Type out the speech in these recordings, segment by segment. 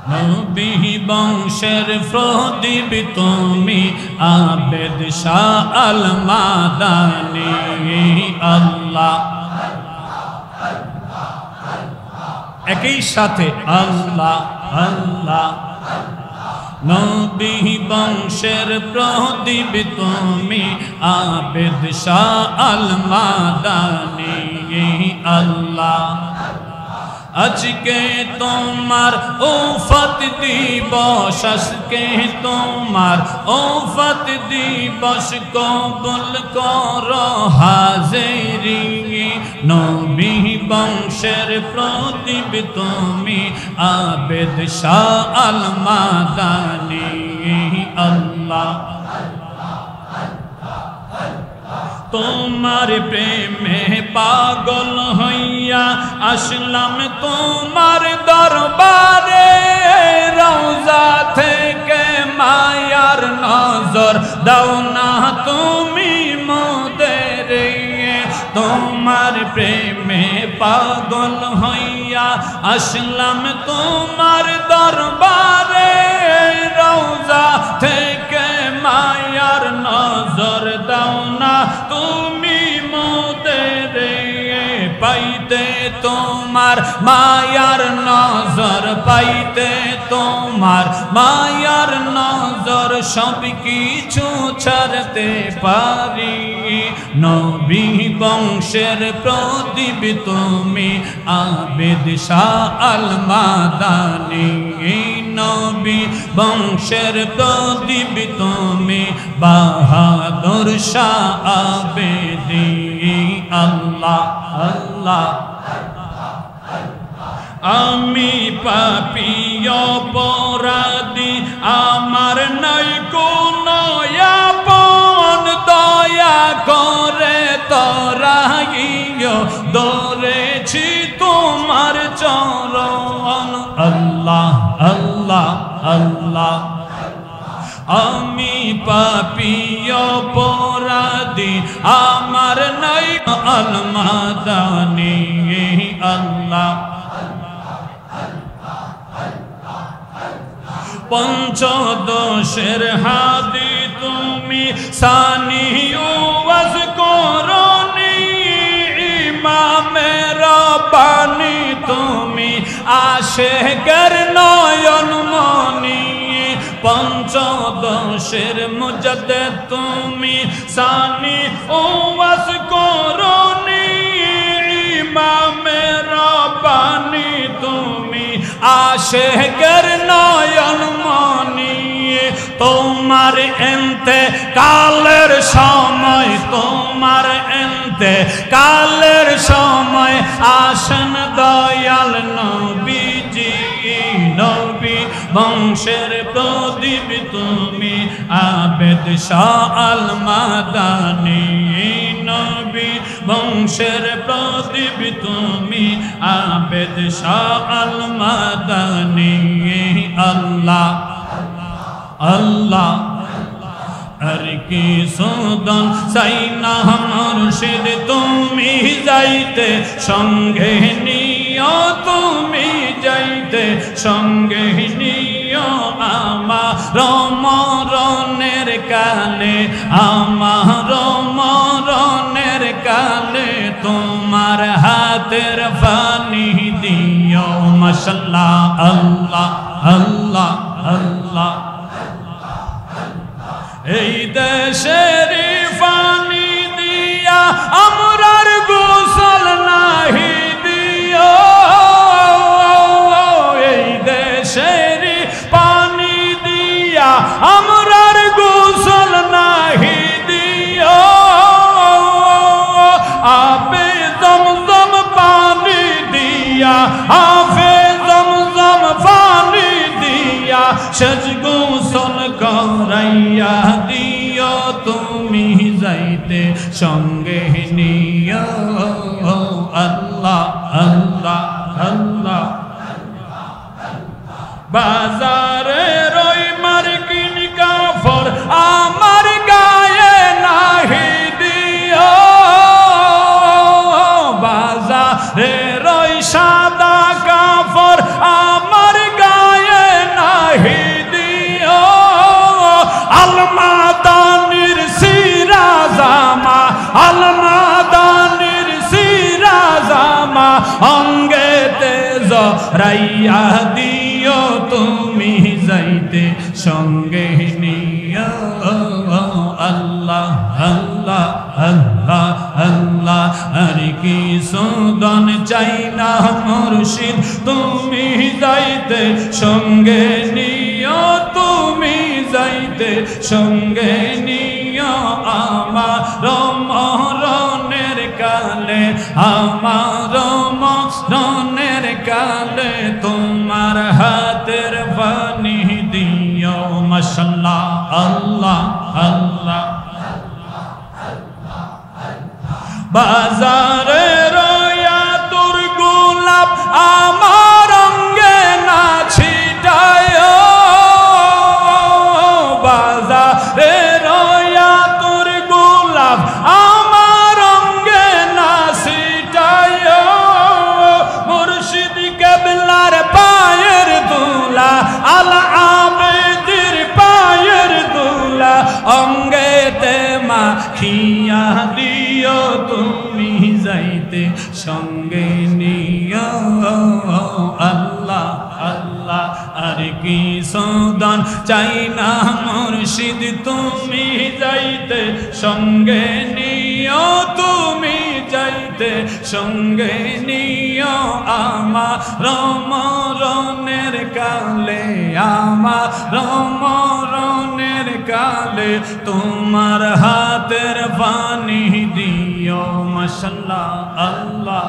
নবী বংশের প্রদীপ তুমি আবেদ শাহ আল মাদানী আল্লাহ একই সাথে আল্লাহ আল্লাহ নবী বংশের প্রদীপ তুমি আবেদ শাহ আল মাদানী আল্লাহ আজকে তোমার উফত দিবস আজকে তোমার উফত দিবস কবুল করো হাজিরি নবী বংশের প্রদীপ তুমি আবেদ শাহ আল মাদানী আল্লাহ তোমার প্রেমে পাগল হইয়া আসলাম তোমার দরবারে রওজা থেকে মায়ার নজর দাও না তুমি মোদের তোমার প্রেমে পাগল হইয়া আসলাম তোমার দরবারে রওজা থেকে মায়ার নজর দাও না তুমি মোদের পাইতে তোমার মায়ার নজর পাইতে তোমার মায়ার নজর সব কিছু ছাড়তে পারি নবী বংশের প্রদীপ তুমি আবেদ শাহ আল মাদানী নবী বংশের প্রদীপ তুমি বাহাদুর শাহ আবেদী আল্লাহ আল্লাহ আমি পাপী অপরাধী আমার নাই কোনো আপন দয়া করে তরাইও ধরেছি তোমার চরণ আল্লাহ আল্লাহ আল্লাহ আমি পাপী অপরাধী আমার নাই আল মাদানী আল্লাহ পঞ্চদশের হাদি তুমি সানি ওয়াজ করনি ইমামে রব্বানি তুমি আশিকের নয়ন মনি পঞ্চদশের মুজাদ্দিদ তুমি সানি ওয়াজ করনি ইমামে রব্বানি তুমি আশিকের নয়ন মনি তোমার ইন্তেকালের সময় তোমার ইন্তেকালের সময় আসেন দয়াল নবীজি নবী বংশের প্রদীপ তুমি আবেদ শাহ আল মাদানী নবী বংশের প্রদীপ তুমি আবেদ শাহ আল মাদানী আল্লাহ আল্লাহ আর কি সুদন সাইনা মুর্শিদ তুমি যাইতে সঙ্গে নিও তুমি যাইতে সঙ্গে নিও আমার মরণের কালে আমার মরণের কালে তোমার হাতের পানি দিও মাশাআল্লাহ আল্লাহ আল্লাহ আল্লাহ এই দেশের পানি দিয়া আমরার গোসল নাহি দিও এই দেশের পানি দিয়া আমরার গোসল নাহি দিও আবে জমজম পানি দিয়া আবে জমজম পানি দিয়া সেজ গোসল করাইয়া দিও তুমি যাইতে সঙ্গে নিও আল্লাহ আল্লাহ আল্লাহ বাজারে রই মার্কিন কাফর আমার গায়ে নাহি দিও বাজারে রই সাদা কাফর আমার গায়ে রাইয়া দিও তুমি যাইতে সঙ্গে নিয়া আল্লাহ আল্লাহ আল্লাহ আল্লাহ আর কি সুদন চাই না মুর্শিদ তুমি যাইতে সঙ্গে নিও তুমি যাইতে সঙ্গে নিও আমার মরণের কালে আমার মরণের কালে তোমার হাতের পানি দিও মাশাআল্লাহ আল্লাহ আল্লাহ বাজারে রয়া তোর গোলাপ আমার অঙ্গে না ছিটায় বাজারে রয়া তোর গোলাপ আমার অঙ্গে না ছিটায় মুর্শিদ কেবলার পায়ের দুলা আলা আবেদির পায়ের দুলা অঙ্গেতে মাখিয়া দিও তুমি যাইতে সঙ্গে নিও আল্লাহ আল্লাহ আর কি সুদান চাই না মুর্শিদ তুমি যাইতে সঙ্গে নিও তুমি যাইতে সঙ্গে নিও আমার মরণের কালে আমার মরণের কালে তোমার হাতের পানি দিও মাশাআল্লাহ আল্লাহ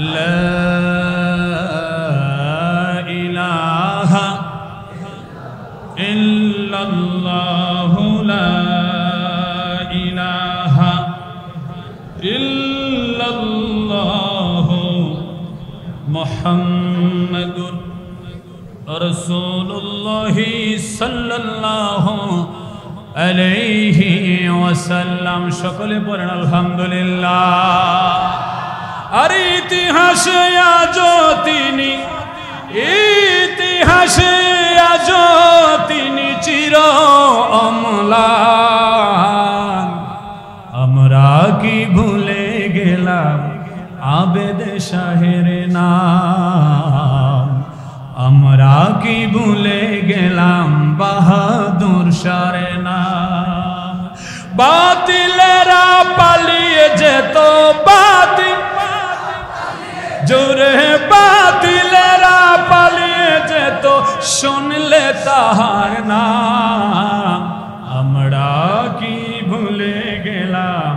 লা ইলাহা ইল্লাল্লাহ লা ইলাহা ইল্লাল্লাহ মুহাম্মাদুর রাসূলুল্লাহ সাল্লাল্লাহু আলাইহি ওয়াসাল্লাম সকলে পড়েন আলহামদুলিল্লাহ আর ইতিহাসে আজো তিনি ইতিহাসে আজো তিনি চির অম্লান আমরা কি ভুলে গেলাম আবেদ শাহের নাম আমরা কি ভুলে গেলাম বাহাদুর শাহের নাম বাতিলেরা পালিয়ে যেত বাতিল জোরে বাতিলেরা পালিয়ে যেত শুনলে তাহার নাম আমরা কি ভুলে গেলাম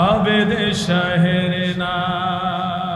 আবেদ শাহের নাম